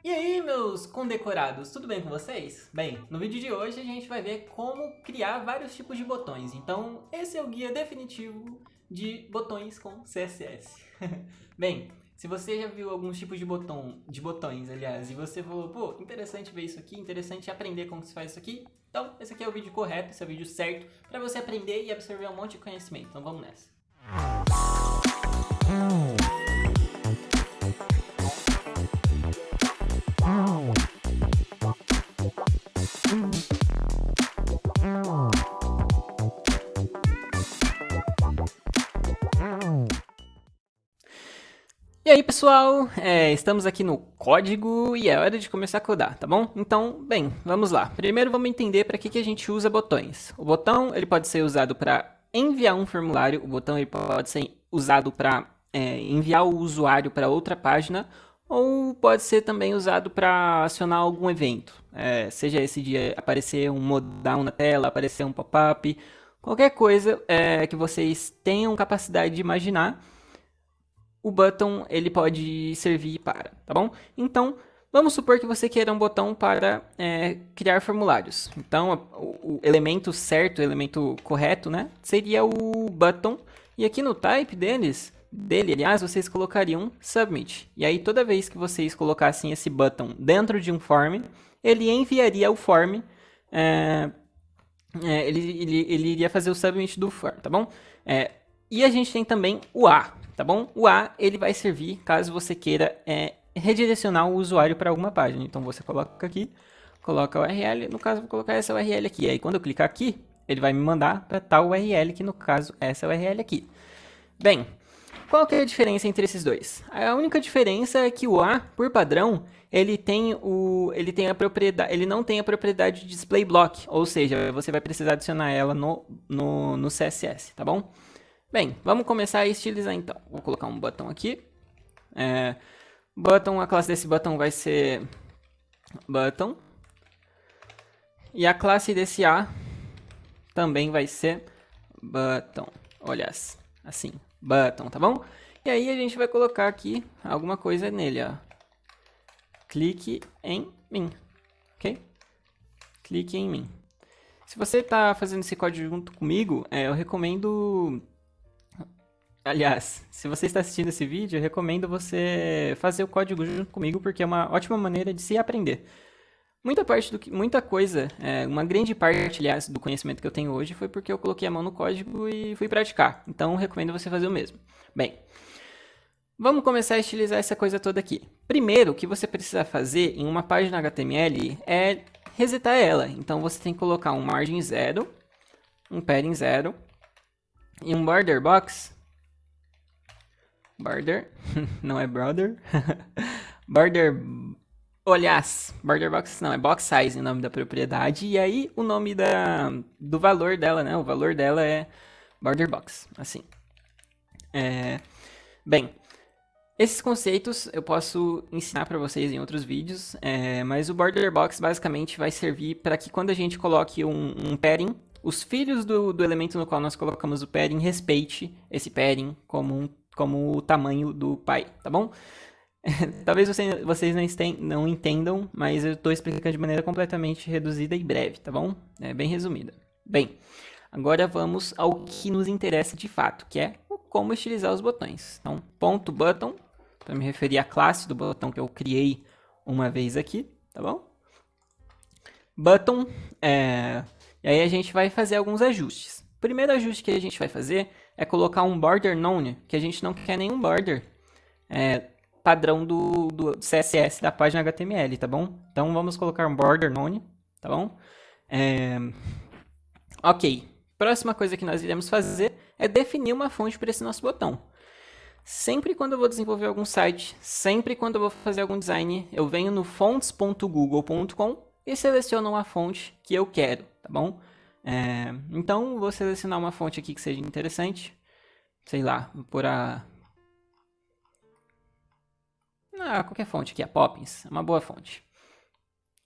E aí, meus condecorados, tudo bem com vocês? Bem, no vídeo de hoje a gente vai ver como criar vários tipos de botões. Então, esse é o guia definitivo de botões com CSS. Bem, se você já viu alguns tipos de botões, aliás, e você falou, pô, interessante ver isso aqui, interessante aprender como se faz isso aqui, então esse aqui é o vídeo correto, esse é o vídeo certo para você aprender e absorver um monte de conhecimento. Então vamos nessa. E aí pessoal, estamos aqui no código e é hora de começar a codar, tá bom? Então, bem, vamos lá. Primeiro vamos entender para que a gente usa botões. O botão ele pode ser usado para enviar um formulário, o botão ele pode ser usado para enviar o usuário para outra página, ou pode ser também usado para acionar algum evento. Seja esse de aparecer um modal na tela, aparecer um pop-up, qualquer coisa que vocês tenham capacidade de imaginar, o button ele pode servir para, tá bom? Então, vamos supor que você queira um botão para criar formulários. Então, o elemento certo, o elemento correto, né, seria o button. E aqui no type dele, aliás, vocês colocariam submit. E aí, toda vez que vocês colocassem esse button dentro de um form, ele enviaria o form, ele iria fazer o submit do form, tá bom? E a gente tem também o A, tá bom? O A ele vai servir caso você queira redirecionar o usuário para alguma página. Então você coloca aqui, coloca a URL, no caso vou colocar essa URL aqui. Aí quando eu clicar aqui, ele vai me mandar para tal URL, que no caso é essa URL aqui. Bem, qual que é a diferença entre esses dois? A única diferença é que o A, por padrão, ele não tem a propriedade de display block, ou seja, você vai precisar adicionar ela no CSS, tá bom? Bem, vamos começar a estilizar então. Vou colocar um button aqui. Button, a classe desse button vai ser button. E a classe desse A também vai ser button. Olha, assim, button, tá bom? E aí a gente vai colocar aqui alguma coisa nele, ó. Clique em mim, ok? Clique em mim. Se você está fazendo esse código junto comigo, eu recomendo... Aliás, se você está assistindo esse vídeo, eu recomendo você fazer o código junto comigo, porque é uma ótima maneira de se aprender. Muita coisa, uma grande parte, aliás, do conhecimento que eu tenho hoje foi porque eu coloquei a mão no código e fui praticar. Então, recomendo você fazer o mesmo. Bem, vamos começar a estilizar essa coisa toda aqui. Primeiro, o que você precisa fazer em uma página HTML é resetar ela. Então, você tem que colocar um margin 0, um padding 0 e um border box. Border, não é brother. Border, aliás, border box não, é box size o nome da propriedade. E aí o nome do valor dela, né? O valor dela é border box, assim. Bem, esses conceitos eu posso ensinar para vocês em outros vídeos, mas o border box basicamente vai servir para que quando a gente coloque um padding, os filhos do elemento no qual nós colocamos o padding respeite esse padding como o tamanho do pai, tá bom? Talvez vocês não entendam, mas eu estou explicando de maneira completamente reduzida e breve, tá bom? Bem resumida. Bem, agora vamos ao que nos interessa de fato, que é como estilizar os botões. Então, ponto button, para me referir à classe do botão que eu criei uma vez aqui, tá bom? Button, e aí a gente vai fazer alguns ajustes. O primeiro ajuste que a gente vai fazer é colocar um border none, que a gente não quer nenhum border padrão do CSS da página HTML, tá bom? Então vamos colocar um border none, tá bom? Ok, próxima coisa que nós iremos fazer é definir uma fonte para esse nosso botão. Sempre quando eu vou desenvolver algum site, sempre quando eu vou fazer algum design, eu venho no fonts.google.com e seleciono uma fonte que eu quero, tá bom? Então, vou selecionar uma fonte aqui que seja interessante. Sei lá, vou pôr qualquer fonte aqui, a Poppins, é uma boa fonte.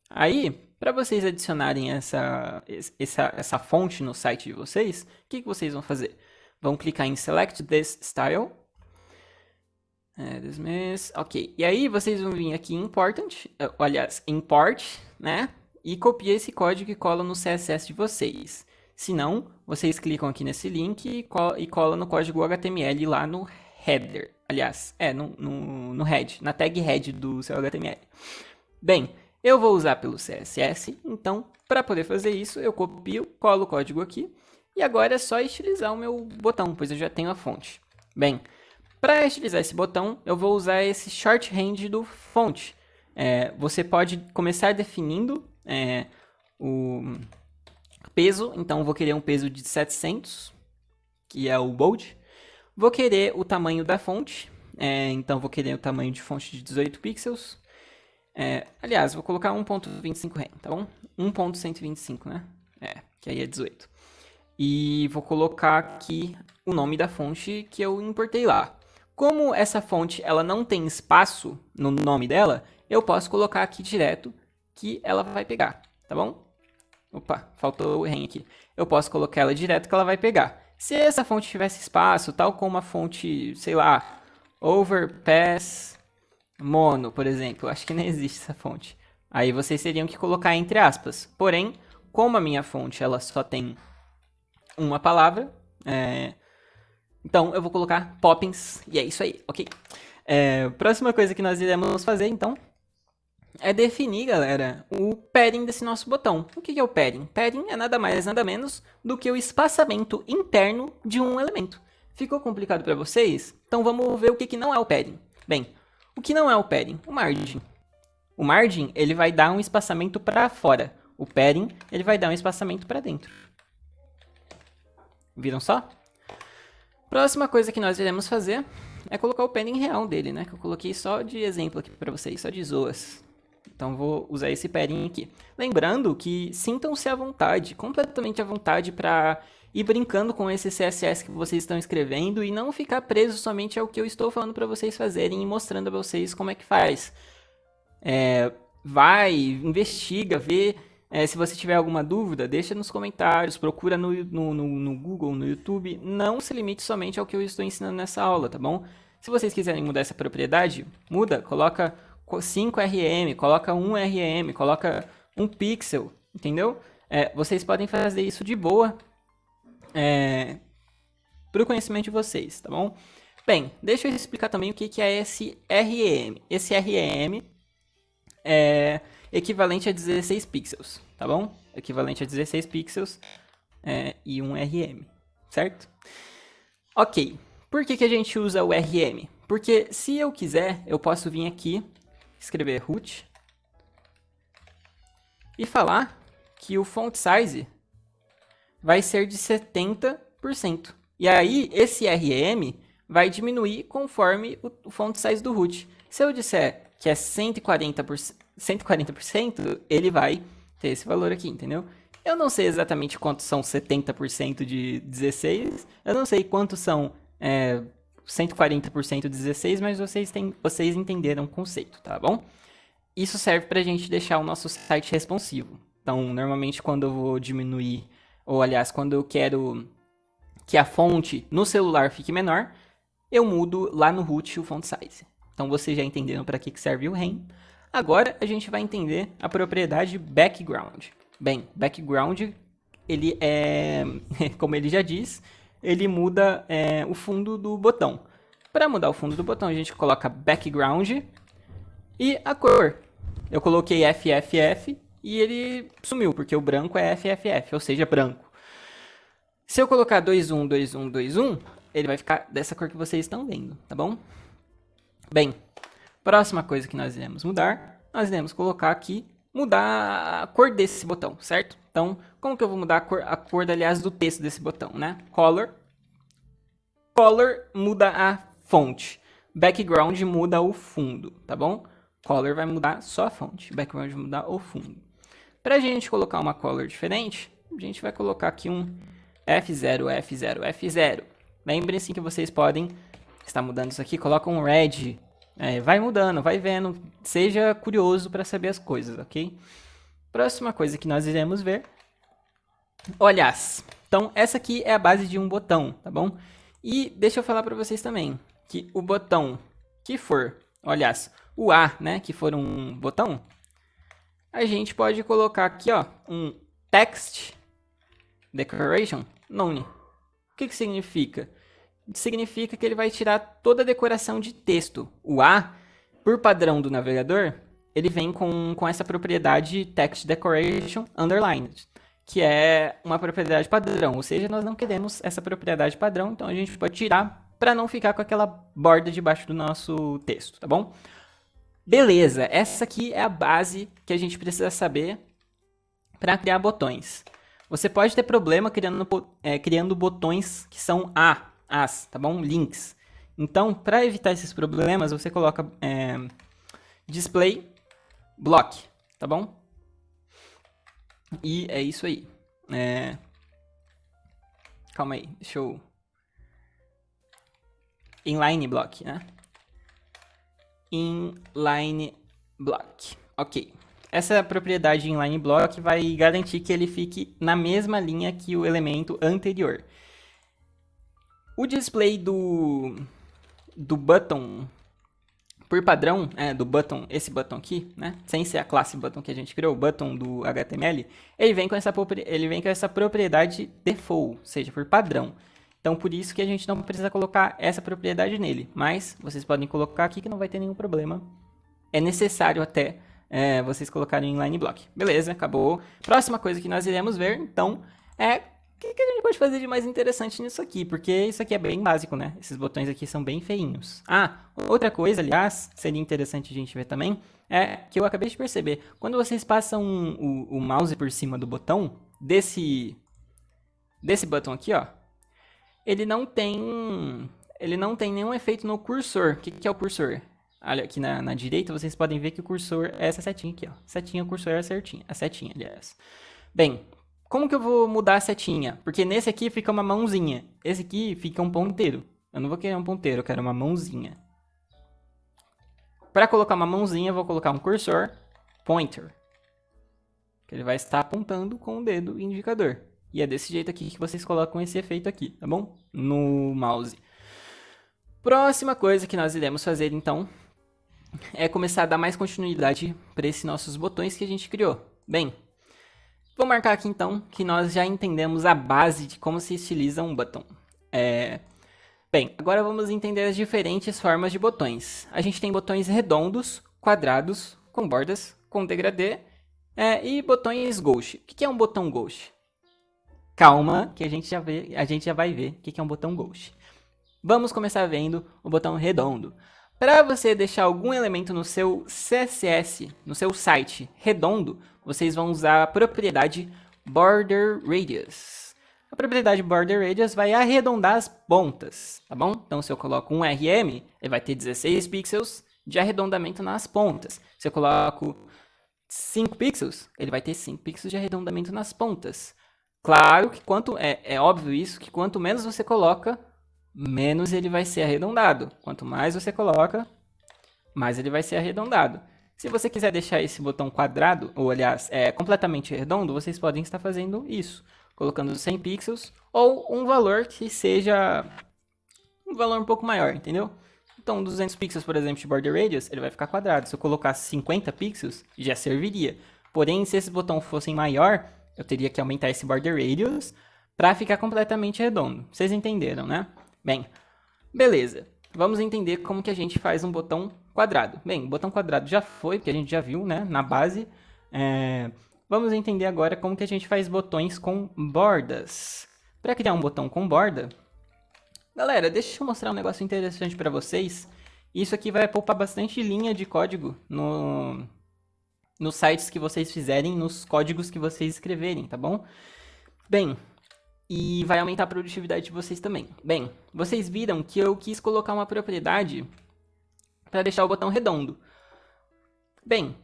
Aí, para vocês adicionarem essa fonte no site de vocês, o que vocês vão fazer? Vão clicar em Select this Style. Ok. E aí vocês vão vir aqui em important, aliás, import, né? E copia esse código e cola no CSS de vocês. Se não, vocês clicam aqui nesse link e cola no código HTML lá no header. Aliás, no head, na tag head do seu HTML. Bem, eu vou usar pelo CSS, então, para poder fazer isso, eu copio, colo o código aqui, e agora é só estilizar o meu botão, pois eu já tenho a fonte. Bem, para estilizar esse botão, eu vou usar esse shorthand do font. Você pode começar definindo o peso, então vou querer um peso de 700, que é o bold. Vou querer o tamanho da fonte, então vou querer o tamanho de fonte de 18 pixels. Aliás, vou colocar 1.25 rem, tá bom? 1.125, né? Que aí é 18. E vou colocar aqui o nome da fonte que eu importei lá. Como essa fonte ela não tem espaço no nome dela, eu posso colocar aqui direto que ela vai pegar, tá bom? Opa, faltou o rem aqui. Eu posso colocar ela direto que ela vai pegar. Se essa fonte tivesse espaço, tal como a fonte, sei lá, Overpass Mono, por exemplo, acho que nem existe essa fonte. Aí vocês teriam que colocar entre aspas. Porém, como a minha fonte ela só tem uma palavra, então eu vou colocar Poppins e é isso aí, ok? Próxima coisa que nós iremos fazer, então, é definir, galera, o padding desse nosso botão. O que é o padding? Padding é nada mais, nada menos do que o espaçamento interno de um elemento. Ficou complicado para vocês? Então vamos ver o que não é o padding. Bem, o que não é o padding? O margin. O margin, ele vai dar um espaçamento para fora. O padding, ele vai dar um espaçamento para dentro. Viram só? Próxima coisa que nós iremos fazer é colocar o padding real dele, né? Que eu coloquei só de exemplo aqui para vocês, só de zoas. Então vou usar esse padding aqui. Lembrando que sintam-se à vontade, completamente à vontade para ir brincando com esse CSS que vocês estão escrevendo e não ficar preso somente ao que eu estou falando para vocês fazerem e mostrando a vocês como é que faz. Vai, investiga, vê. Se você tiver alguma dúvida, deixa nos comentários, procura no Google, no YouTube. Não se limite somente ao que eu estou ensinando nessa aula, tá bom? Se vocês quiserem mudar essa propriedade, muda, coloca 5 RM, coloca 1 RM, coloca 1 pixel, entendeu? Vocês podem fazer isso de boa para o conhecimento de vocês, tá bom? Bem, deixa eu explicar também o que é esse REM. Esse REM é equivalente a 16 pixels, tá bom? Equivalente a 16 pixels e um RM, certo? Ok, por que a gente usa o RM? Porque se eu quiser, eu posso vir aqui, escrever root e falar que o font size vai ser de 70%. E aí, esse RM vai diminuir conforme o font size do root. Se eu disser que é 140%, ele vai ter esse valor aqui, entendeu? Eu não sei exatamente quantos são 70% de 16, eu não sei quantos são 140% de 16, mas vocês entenderam o conceito, tá bom? Isso serve para a gente deixar o nosso site responsivo. Então, normalmente quando eu vou diminuir, ou aliás, quando eu quero que a fonte no celular fique menor, eu mudo lá no root o font size. Então, vocês já entenderam para que serve o rem. Agora, a gente vai entender a propriedade background. Bem, background, ele como ele já diz, ele muda o fundo do botão. Para mudar o fundo do botão, a gente coloca background e a cor. Eu coloquei FFF e ele sumiu, porque o branco é FFF, ou seja, branco. Se eu colocar 212121, ele vai ficar dessa cor que vocês estão vendo, tá bom? Bem, próxima coisa que nós iremos mudar, nós iremos colocar aqui, mudar a cor desse botão, certo? Então, como que eu vou mudar a cor, aliás, do texto desse botão, né? Color muda a fonte. Background muda o fundo, tá bom? Color vai mudar só a fonte. Background vai mudar o fundo. Para a gente colocar uma color diferente, a gente vai colocar aqui um F0, F0, F0. Lembrem-se que vocês podem estar mudando isso aqui, coloca um red. Vai mudando, vai vendo. Seja curioso para saber as coisas, ok? Próxima coisa que nós iremos ver. Aliás, então essa aqui é a base de um botão, tá bom? E deixa eu falar para vocês também que o botão que for, aliás, o A, né, que for um botão, a gente pode colocar aqui, ó, um text decoration none. O que significa? Significa que ele vai tirar toda a decoração de texto. O A, por padrão do navegador, ele vem com essa propriedade text decoration underlined, que é uma propriedade padrão, ou seja, nós não queremos essa propriedade padrão, então a gente pode tirar para não ficar com aquela borda debaixo do nosso texto, tá bom? Beleza, essa aqui é a base que a gente precisa saber para criar botões. Você pode ter problema criando botões que são as, tá bom? Links. Então, para evitar esses problemas, você coloca display block, tá bom? E é isso aí. Calma aí, deixa eu... Inline block, né? Inline block. Ok. Essa propriedade inline block vai garantir que ele fique na mesma linha que o elemento anterior. O display do button, por padrão, do button, esse button aqui, né? Sem ser a classe button que a gente criou, o button do HTML, ele vem com essa propriedade default, ou seja, por padrão. Então, por isso que a gente não precisa colocar essa propriedade nele. Mas vocês podem colocar aqui que não vai ter nenhum problema. É necessário até vocês colocarem em inline block. Beleza, acabou. Próxima coisa que nós iremos ver, então, é o que a gente pode fazer de mais interessante nisso aqui. Porque isso aqui é bem básico, né? Esses botões aqui são bem feinhos. Outra coisa, aliás, seria interessante a gente ver também, é que eu acabei de perceber. Quando vocês passam o mouse por cima do botão, desse botão aqui, ó, ele não tem nenhum efeito no cursor. O que é o cursor? Olha, aqui na direita vocês podem ver que o cursor é essa setinha aqui, ó. Setinha, o cursor é a setinha, aliás. Bem, como que eu vou mudar a setinha? Porque nesse aqui fica uma mãozinha. Esse aqui fica um ponteiro. Eu não vou querer um ponteiro, eu quero uma mãozinha. Para colocar uma mãozinha, eu vou colocar um cursor pointer. Que ele vai estar apontando com o dedo indicador. E é desse jeito aqui que vocês colocam esse efeito aqui, tá bom? No mouse. Próxima coisa que nós iremos fazer, então, é começar a dar mais continuidade para esses nossos botões que a gente criou. Bem, vou marcar aqui, então, que nós já entendemos a base de como se estiliza um botão. Bem, agora vamos entender as diferentes formas de botões. A gente tem botões redondos, quadrados, com bordas, com degradê, e botões ghost. O que é um botão ghost? Calma, que a gente já vai ver o que é um botão ghost. Vamos começar vendo o botão redondo. Para você deixar algum elemento no seu CSS, no seu site redondo, vocês vão usar a propriedade border radius. A propriedade border radius vai arredondar as pontas, tá bom? Então, se eu coloco um RM, ele vai ter 16 pixels de arredondamento nas pontas. Se eu coloco 5 pixels, ele vai ter 5 pixels de arredondamento nas pontas. Claro que é óbvio isso, que quanto menos você coloca, menos ele vai ser arredondado. Quanto mais você coloca, mais ele vai ser arredondado. Se você quiser deixar esse botão quadrado, ou aliás, completamente redondo, vocês podem estar fazendo isso. Colocando 100 pixels ou um valor que seja um valor um pouco maior, entendeu? Então, 200 pixels, por exemplo, de border radius, ele vai ficar quadrado. Se eu colocasse 50 pixels, já serviria. Porém, se esse botão fosse maior, eu teria que aumentar esse border radius para ficar completamente redondo. Vocês entenderam, né? Bem, beleza. Vamos entender como que a gente faz um botão quadrado. Bem, o botão quadrado já foi, porque a gente já viu, né, na base. Vamos entender agora como que a gente faz botões com bordas. Para criar um botão com borda, galera, deixa eu mostrar um negócio interessante para vocês. Isso aqui vai poupar bastante linha de código nos sites que vocês fizerem, nos códigos que vocês escreverem, tá bom? Bem, e vai aumentar a produtividade de vocês também. Bem, vocês viram que eu quis colocar uma propriedade para deixar o botão redondo. Bem,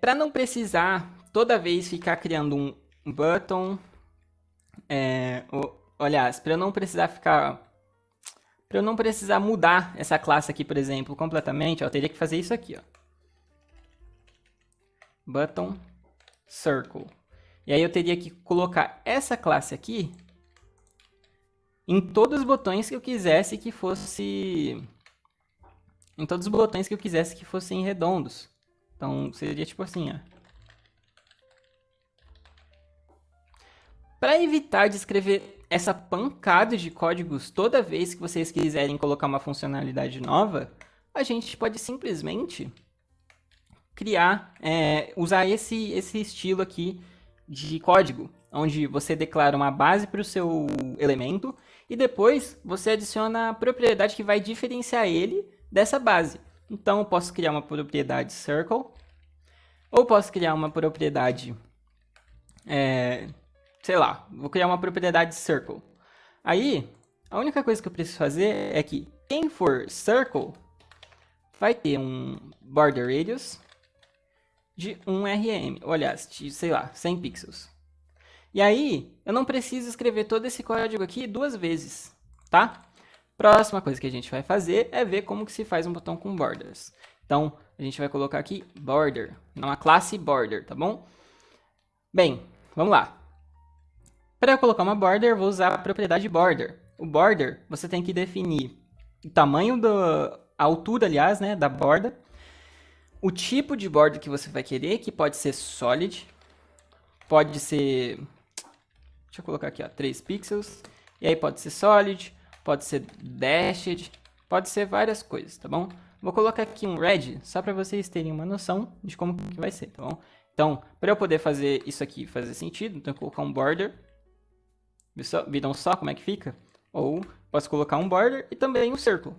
para não precisar toda vez ficar criando um button, aliás, para eu não precisar mudar essa classe aqui, por exemplo, completamente, eu teria que fazer isso aqui, ó. Button circle. E aí eu teria que colocar essa classe aqui em todos os botões que eu quisesse que fosse em todos os botões que eu quisesse que fossem redondos. Então, seria tipo assim, ó. Para evitar de escrever essa pancada de códigos toda vez que vocês quiserem colocar uma funcionalidade nova, a gente pode simplesmente criar, usar esse estilo aqui de código, onde você declara uma base para o seu elemento e depois você adiciona a propriedade que vai diferenciar ele dessa base. Então, eu posso criar uma propriedade circle, ou posso criar uma propriedade, sei lá, vou criar uma propriedade circle. Aí, a única coisa que eu preciso fazer é que quem for circle vai ter um border radius de 1 rm, ou aliás, de, sei lá, 100 pixels. E aí, eu não preciso escrever todo esse código aqui 2 vezes, tá? Próxima coisa que a gente vai fazer é ver como que se faz um botão com borders. Então, a gente vai colocar aqui border, numa classe border, tá bom? Bem, vamos lá. Para eu colocar uma border, eu vou usar a propriedade border. O border, você tem que definir o tamanho a altura, aliás, né, da borda, o tipo de border que você vai querer, que pode ser solid, pode ser, deixa eu colocar aqui, ó, 3 pixels, e aí pode ser solid, pode ser dashed, pode ser várias coisas, tá bom? Vou colocar aqui um red, só para vocês terem uma noção de como que vai ser, tá bom? Então, para eu poder fazer isso aqui fazer sentido, então eu vou colocar um border. Viram só como é que fica? Ou posso colocar um border e também um círculo.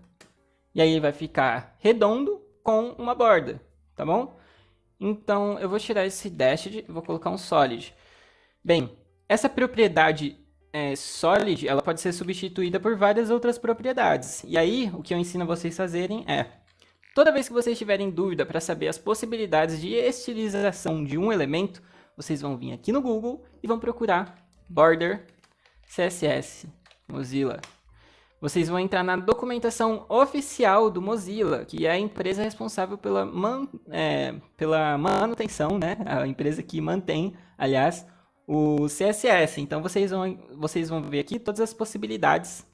E aí vai ficar redondo com uma borda, tá bom? Então, eu vou tirar esse dashed e vou colocar um solid. Bem, essa propriedade solid, ela pode ser substituída por várias outras propriedades. E aí, o que eu ensino a vocês fazerem é, toda vez que vocês tiverem dúvida para saber as possibilidades de estilização de um elemento, vocês vão vir aqui no Google e vão procurar border CSS Mozilla. Vocês vão entrar na documentação oficial do Mozilla, que é a empresa responsável pela manutenção, né? A empresa que mantém, aliás, o CSS. Então vocês vão ver aqui todas as possibilidades,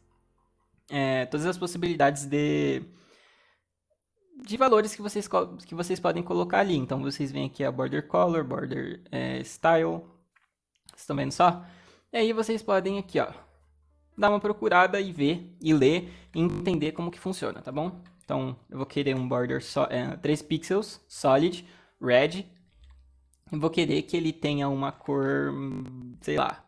de valores que vocês podem colocar ali. Então vocês vêm aqui a border color, border style, vocês estão vendo só? E aí vocês podem aqui, ó, dar uma procurada e ver, e ler, e entender como que funciona, tá bom? Então, eu vou querer um border 3 pixels, solid, red. E vou querer que ele tenha uma cor, sei lá,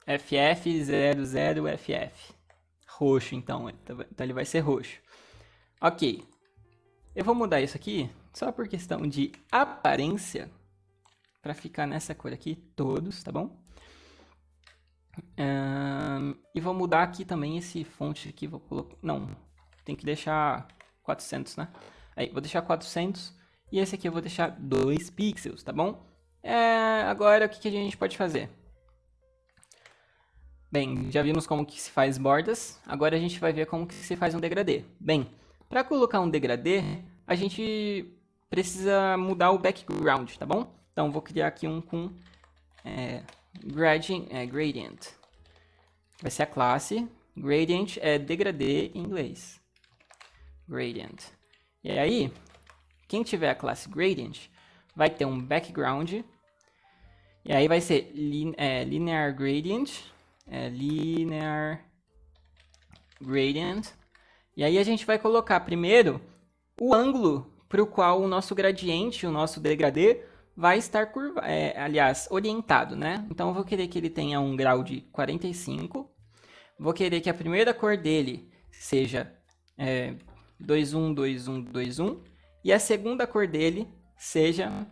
FF00FF. Roxo, então ele vai ser roxo. Ok. Eu vou mudar isso aqui, só por questão de aparência, para ficar nessa cor aqui, todos, tá bom? E vou mudar aqui também esse fonte aqui, vou colocar... Não, tem que deixar 400, né? Aí, vou deixar 400, e esse aqui eu vou deixar 2 pixels, tá bom? Agora, o que a gente pode fazer? Bem, já vimos como que se faz bordas, agora a gente vai ver como que se faz um degradê. Bem, para colocar um degradê, a gente precisa mudar o background, tá bom? Então, vou criar aqui um com gradient. Vai ser a classe. Gradient é degradê em inglês. Gradient. E aí, quem tiver a classe gradient vai ter um background. E aí vai ser linear gradient. Linear gradient. E aí a gente vai colocar primeiro o ângulo para o qual o nosso gradiente, o nosso degradê, vai estar orientado, né? Então eu vou querer que ele tenha um grau de 45. Vou querer que a primeira cor dele seja 212121 e a segunda cor dele seja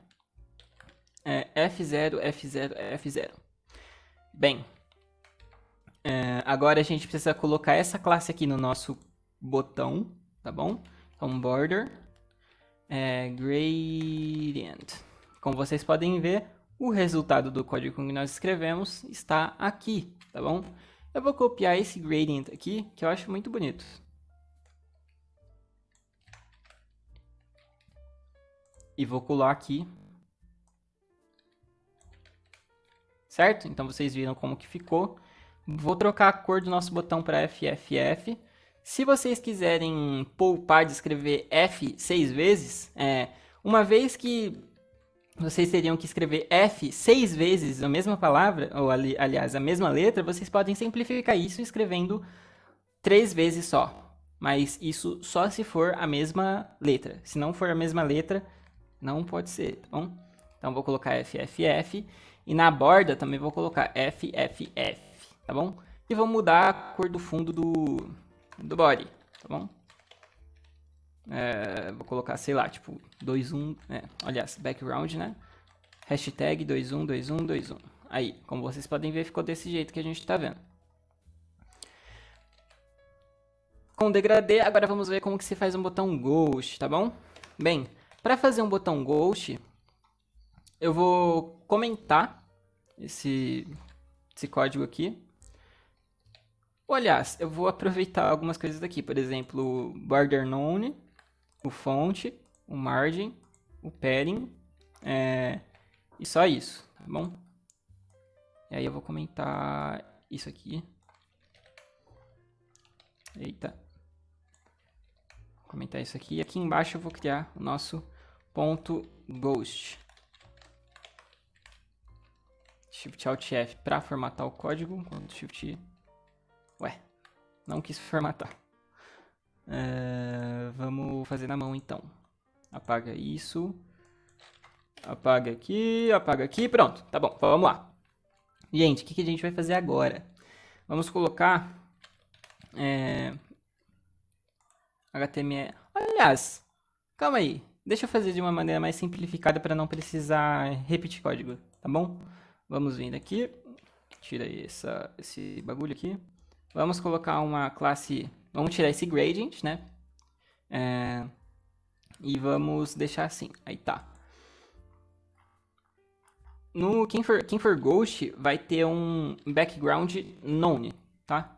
F0 F0 F0. Bem, agora a gente precisa colocar essa classe aqui no nosso botão, tá bom? Então border gradient. Como vocês podem ver, o resultado do código que nós escrevemos está aqui, tá bom? Eu vou copiar esse gradient aqui, que eu acho muito bonito. E vou colar aqui. Certo? Então vocês viram como que ficou. vou trocar a cor do nosso botão para FFF. Se vocês quiserem poupar de escrever F 6 vezes, uma vez que vocês teriam que escrever F 6 vezes a mesma palavra, ou aliás, a mesma letra, vocês podem simplificar isso escrevendo 3 vezes só. Mas isso só se for a mesma letra. Se não for a mesma letra, não pode ser, tá bom? Então vou colocar FFF. E na borda também vou colocar FFF, tá bom? E vou mudar a cor do fundo do body, tá bom? Vou colocar, sei lá, tipo, 21, aliás, background, né? Hashtag 212121. Aí, como vocês podem ver, ficou desse jeito que a gente tá vendo. Com degradê, agora vamos ver como que se faz um botão Ghost, tá bom? Bem, para fazer um botão Ghost, eu vou comentar esse código aqui. Ou, aliás, eu vou aproveitar algumas coisas daqui, por exemplo, o border none, o font, o margin, o padding, e só isso, tá bom? E aí eu vou comentar isso aqui. Eita. Vou comentar isso aqui. E aqui embaixo eu vou criar o nosso ponto ghost. Shift Alt F para formatar o código. Shift... Ué, não quis formatar. Vamos fazer na mão então. Apaga isso. Apaga aqui, pronto. Tá bom, vamos lá. Gente, o que a gente vai fazer agora? Vamos colocar HTML. Aliás, calma aí. Deixa eu fazer de uma maneira mais simplificada para não precisar repetir código, tá bom? Vamos vindo aqui. Tira esse bagulho aqui. Vamos colocar uma classe... Vamos tirar esse gradient, né? E vamos deixar assim. Aí tá. No Quem for Ghost vai ter um background none, tá?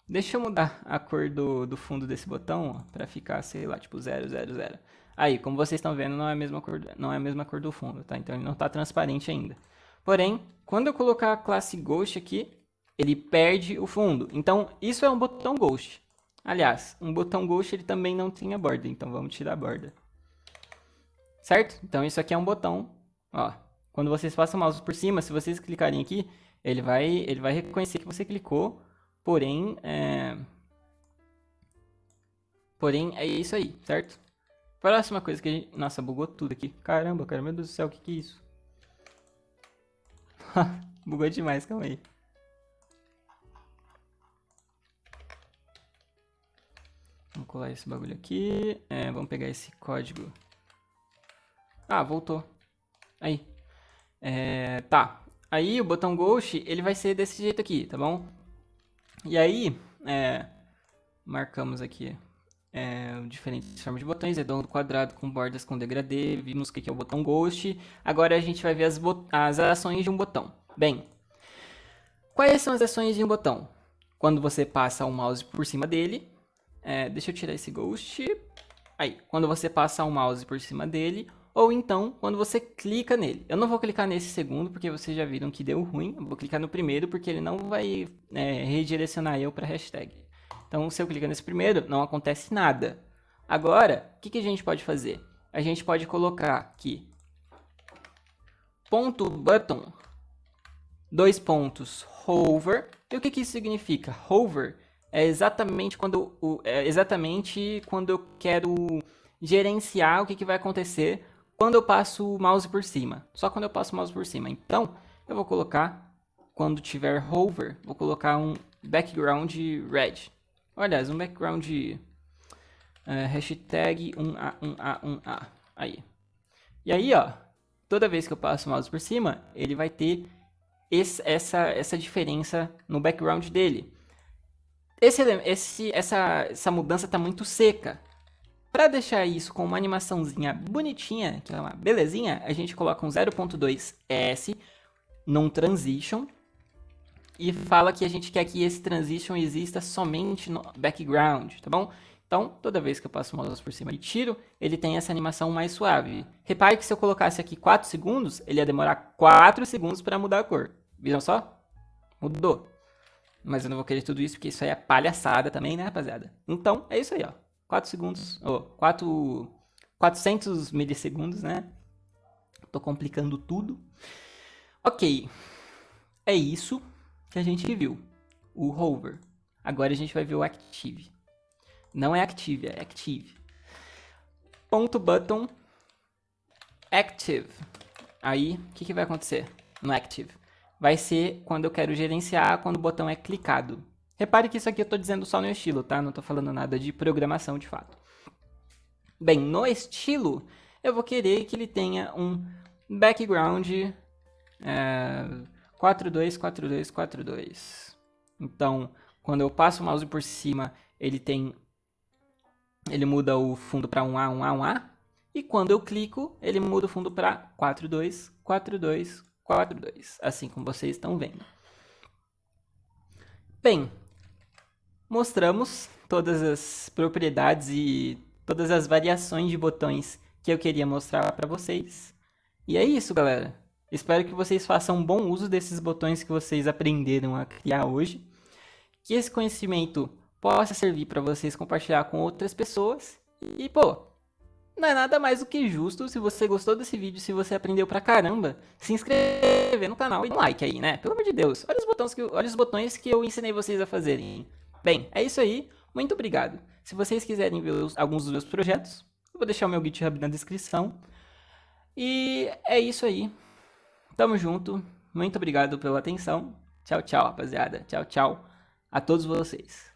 Deixa eu mudar a cor do fundo desse botão para ficar, sei lá, tipo 000. Aí, como vocês estão vendo, não é a mesma cor do fundo, tá? Então ele não está transparente ainda. Porém, quando eu colocar a classe Ghost aqui, ele perde o fundo. Então, isso é um botão Ghost. Aliás, um botão Ghost ele também não tinha borda, então vamos tirar a borda. Certo? Então isso aqui é um botão. Ó, quando vocês passam o mouse por cima, se vocês clicarem aqui, ele vai reconhecer que você clicou, porém é isso aí, certo? Próxima coisa que a gente... Nossa, bugou tudo aqui. Caramba, cara, meu Deus do céu, o que é isso? Bugou demais, calma aí. Vamos colar esse bagulho aqui. Vamos pegar esse código. Ah, voltou. Aí. Tá. Aí o botão Ghost, ele vai ser desse jeito aqui, tá bom? E aí, marcamos aqui diferentes formas de botões, redondo, quadrado, com bordas, com degradê. Vimos o que é o botão Ghost. Agora a gente vai ver as ações de um botão. Bem, quais são as ações de um botão? Quando você passa o mouse por cima dele. Deixa eu tirar esse Ghost. Aí, quando você passa o mouse por cima dele, ou então quando você clica nele. Eu não vou clicar nesse segundo, porque vocês já viram que deu ruim. Eu vou clicar no primeiro, porque ele não vai redirecionar eu para hashtag. Então, se eu clicar nesse primeiro, não acontece nada. Agora, o que a gente pode fazer? A gente pode colocar aqui ponto button, 2 pontos, hover. E o que isso significa? Hover é exatamente quando eu quero gerenciar o que vai acontecer quando eu passo o mouse por cima. Só quando eu passo o mouse por cima. Então, eu vou colocar, quando tiver hover, vou colocar um background red. Aliás, um background hashtag 1A. Aí. E aí, ó, toda vez que eu passo o mouse por cima, ele vai ter essa diferença no background dele. Essa mudança está muito seca. Para deixar isso com uma animaçãozinha bonitinha, que é uma belezinha, a gente coloca um 0.2s num transition e fala que a gente quer que esse transition exista somente no background, tá bom? Então, toda vez que eu passo o mouse por cima e tiro, ele tem essa animação mais suave. Repare que se eu colocasse aqui 4 segundos, ele ia demorar 4 segundos para mudar a cor. Viram só? Mudou. Mas eu não vou querer tudo isso, porque isso aí é palhaçada também, né, rapaziada? Então, é isso aí, ó. 4 segundos, 400 milissegundos, né? Tô complicando tudo. Ok. É isso que a gente viu. O hover. Agora a gente vai ver o active. Não é active, é active. Ponto button active. Aí, o que vai acontecer no active? Vai ser quando eu quero gerenciar, quando o botão é clicado. Repare que isso aqui eu estou dizendo só no estilo, tá? Não estou falando nada de programação de fato. Bem, no estilo, eu vou querer que ele tenha um background 424242. Então, quando eu passo o mouse por cima, ele muda o fundo para 1A, 1A, 1A. E quando eu clico, ele muda o fundo para 424242. Assim como vocês estão vendo. Bem, mostramos todas as propriedades e todas as variações de botões que eu queria mostrar para vocês. E é isso, galera. Espero que vocês façam um bom uso desses botões que vocês aprenderam a criar hoje. Que esse conhecimento possa servir para vocês compartilhar com outras pessoas. E, pô, não é nada mais do que justo, se você gostou desse vídeo, se você aprendeu pra caramba, se inscrever no canal e dar um like aí, né? Pelo amor de Deus, olha os botões que eu ensinei vocês a fazerem. Bem, é isso aí, muito obrigado. Se vocês quiserem ver alguns dos meus projetos, eu vou deixar o meu GitHub na descrição. E é isso aí, tamo junto, muito obrigado pela atenção. Tchau, tchau, rapaziada. Tchau, tchau a todos vocês.